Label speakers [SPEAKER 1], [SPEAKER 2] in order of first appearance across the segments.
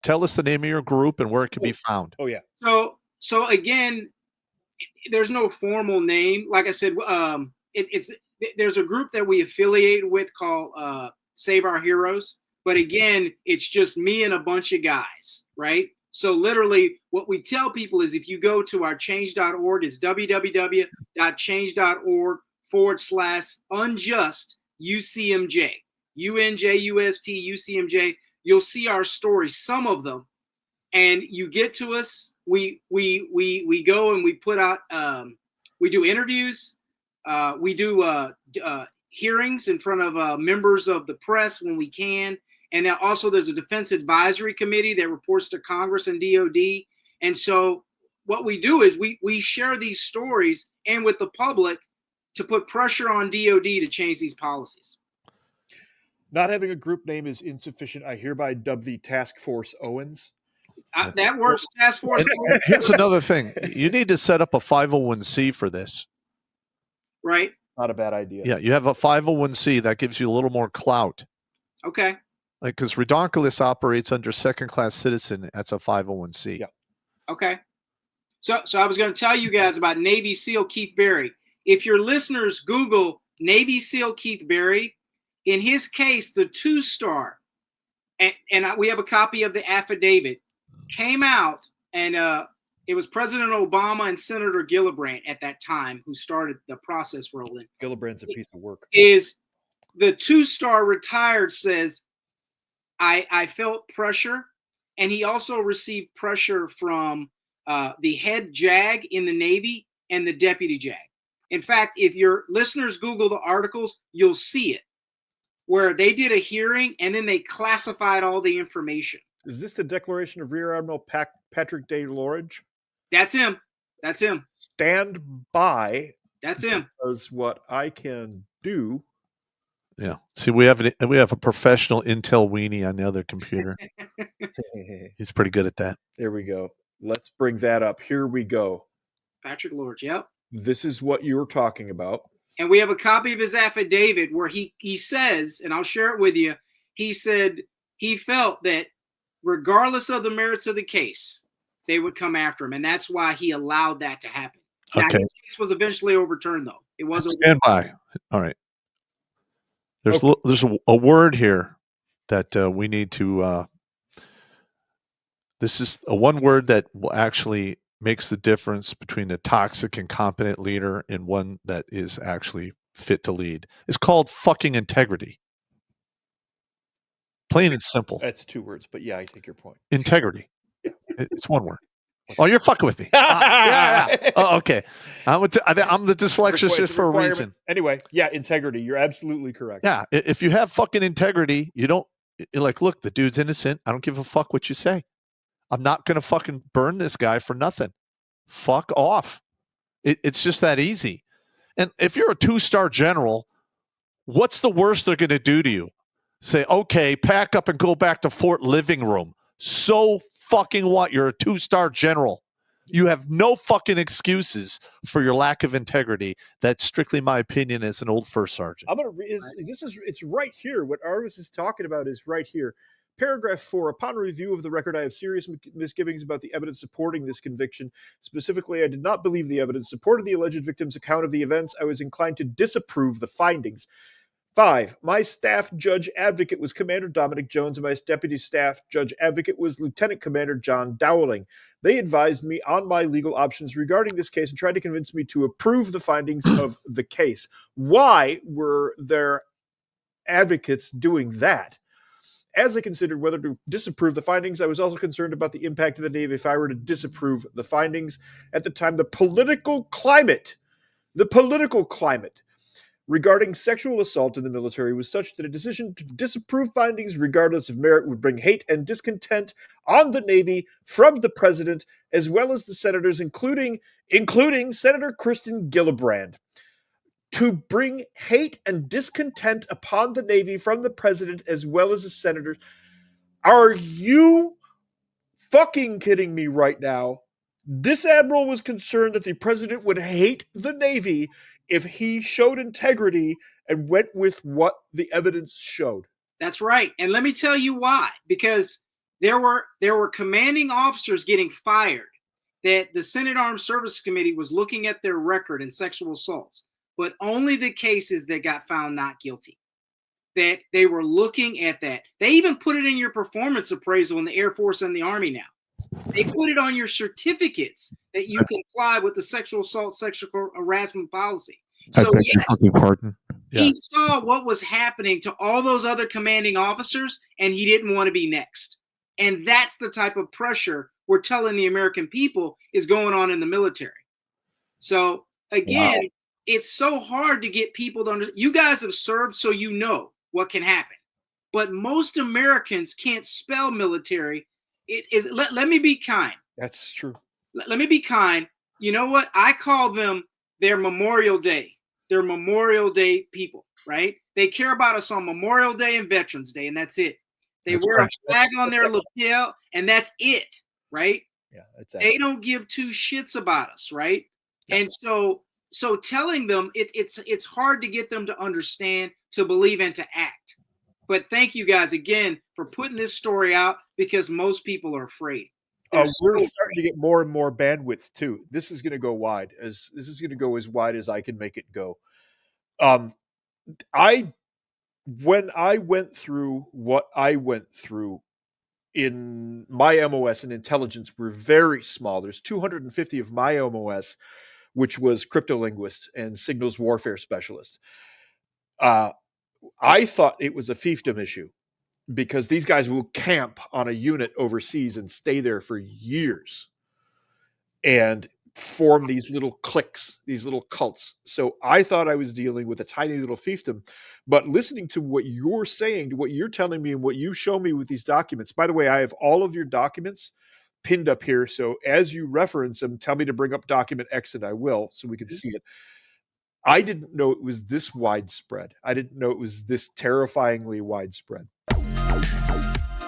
[SPEAKER 1] tell us the name of your group and where it can be found.
[SPEAKER 2] Oh yeah.
[SPEAKER 3] So again, there's no formal name. Like I said, there's a group that we affiliate with called Save Our Heroes. But again, it's just me and a bunch of guys, right? So literally what we tell people is if you go to our change.org, it's www.change.org/unjust UCMJ, UNJUST UCMJ. You'll see our stories, some of them, and you get to us. We go and we put out, we do interviews, we do hearings in front of members of the press when we can. And now also there's a defense advisory committee that reports to Congress and DOD. And so what we do is we share these stories and with the public to put pressure on DOD to change these policies.
[SPEAKER 2] Not having a group name is insufficient. I hereby dub thee Task Force Owens.
[SPEAKER 3] That works, Task Force.
[SPEAKER 1] And here's another thing. You need to set up a 501c for this.
[SPEAKER 3] Right.
[SPEAKER 2] Not a bad idea.
[SPEAKER 1] Yeah, you have a 501c that gives you a little more clout.
[SPEAKER 3] Okay.
[SPEAKER 1] Like, because Redonkulous operates under second-class citizen, that's a 501c.
[SPEAKER 2] Yeah.
[SPEAKER 3] Okay. So I was going to tell you guys about Navy SEAL Keith Berry. If your listeners Google Navy SEAL Keith Berry, in his case, the 2-star, and we have a copy of the affidavit, came out, and it was President Obama and Senator Gillibrand at that time who started the process rolling.
[SPEAKER 2] Gillibrand's a piece of work.
[SPEAKER 3] Is the 2-star retired says, I felt pressure, and he also received pressure from the head JAG in the Navy and the deputy JAG. In fact, if your listeners Google the articles, you'll see it, where they did a hearing and then they classified all the information.
[SPEAKER 2] Is this the declaration of Rear Admiral Patrick Day Lorridge?
[SPEAKER 3] That's him. That's him.
[SPEAKER 2] Stand by.
[SPEAKER 3] That's him.
[SPEAKER 2] Because what I can do.
[SPEAKER 1] Yeah. See, we have a professional Intel weenie on the other computer. He's pretty good at that.
[SPEAKER 2] There we go. Let's bring that up. Here we go.
[SPEAKER 3] Patrick Lorridge. Yep.
[SPEAKER 2] This is what you were talking about.
[SPEAKER 3] And we have a copy of his affidavit where he says, and I'll share it with you, he said he felt that regardless of the merits of the case, they would come after him. And that's why he allowed that to happen.
[SPEAKER 1] Okay.
[SPEAKER 3] Now, his case was eventually overturned, though. It wasn't.
[SPEAKER 1] Stand by. All right. There's a word here that we need to. This is a one word that will actually makes the difference between a toxic and competent leader and one that is actually fit to lead. It's called fucking integrity. Plain and simple.
[SPEAKER 2] That's 2 words, but yeah, I take your point.
[SPEAKER 1] Integrity. It's one word. Oh, you're fucking with me. Yeah. Oh, okay. I'm the dyslexicist for a reason.
[SPEAKER 2] Anyway, yeah, integrity. You're absolutely correct.
[SPEAKER 1] Yeah. If you have fucking integrity, you're like, look, the dude's innocent. I don't give a fuck what you say. I'm not going to fucking burn this guy for nothing. Fuck off. It's just that easy. And if you're a 2-star general, what's the worst they're going to do to you? Say, okay, pack up and go back to Fort Living Room. So fucking what? You're a 2-star general. You have no fucking excuses for your lack of integrity. That's strictly my opinion as an old first sergeant.
[SPEAKER 2] I'm gonna. It's right here. What Arvis is talking about is right here. Paragraph 4, upon review of the record, I have serious misgivings about the evidence supporting this conviction. Specifically, I did not believe the evidence supported the alleged victim's account of the events. I was inclined to disapprove the findings. 5, my staff judge advocate was Commander Dominic Jones, and my deputy staff judge advocate was Lieutenant Commander John Dowling. They advised me on my legal options regarding this case and tried to convince me to approve the findings of the case. Why were their advocates doing that? As I considered whether to disapprove the findings, I was also concerned about the impact of the Navy if I were to disapprove the findings. At the time, the political climate regarding sexual assault in the military was such that a decision to disapprove findings, regardless of merit, would bring hate and discontent on the Navy from the President, as well as the senators, including Senator Kristen Gillibrand. To bring hate and discontent upon the Navy from the President as well as the senators. Are you fucking kidding me right now? This admiral was concerned that the President would hate the Navy if he showed integrity and went with what the evidence showed.
[SPEAKER 3] That's right. And let me tell you why. Because There were commanding officers getting fired that the Senate Armed Services Committee was looking at their record in sexual assaults, but only the cases that got found not guilty. That they were looking at that. They even put it in your performance appraisal in the Air Force and the Army now. They put it on your certificates that you comply with the sexual assault, sexual harassment policy. So yes,
[SPEAKER 4] pardon.
[SPEAKER 3] he saw what was happening to all those other commanding officers, and he didn't want to be next. And that's the type of pressure we're telling the American people is going on in the military. So again, it's so hard to get people to understand. You guys have served, so you know what can happen. But most Americans can't spell military. Let me be kind.
[SPEAKER 2] That's true.
[SPEAKER 3] Let me be kind. You know what? I call them their Memorial Day. They're Memorial Day people, right? They care about us on Memorial Day and Veterans Day, and that's it. They wear a flag on their lapel, and that's it, right?
[SPEAKER 2] Yeah, exactly.
[SPEAKER 3] They don't give two shits about us, right?
[SPEAKER 2] Yeah.
[SPEAKER 3] And so telling them it's hard to get them to understand, to believe, and to act. But thank you guys again for putting this story out, because most people are afraid.
[SPEAKER 2] We're starting to get more and more bandwidth too. This is going to go wide. This is going to go as wide as I can make it go. When I went through what I went through in my MOS and intelligence were very small. There's 250 of my MOS, which was cryptolinguist and signals warfare specialist. I thought it was a fiefdom issue because these guys will camp on a unit overseas and stay there for years and form these little cliques, these little cults. So I thought I was dealing with a tiny little fiefdom, but listening to what you're saying, to what you're telling me and what you show me with these documents, by the way, I have all of your documents pinned up here. So as you reference them, tell me to bring up document X and I will, so we can see it. I didn't know it was this widespread. I didn't know it was this terrifyingly widespread.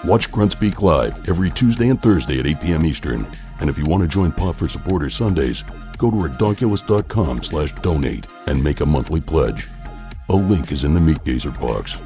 [SPEAKER 5] Watch Grunt Speak live every Tuesday and Thursday at 8 p.m. Eastern. And if you want to join Pop for Supporters Sundays, go to redonkulous.com/donate and make a monthly pledge. A link is in the Meat Gazer box.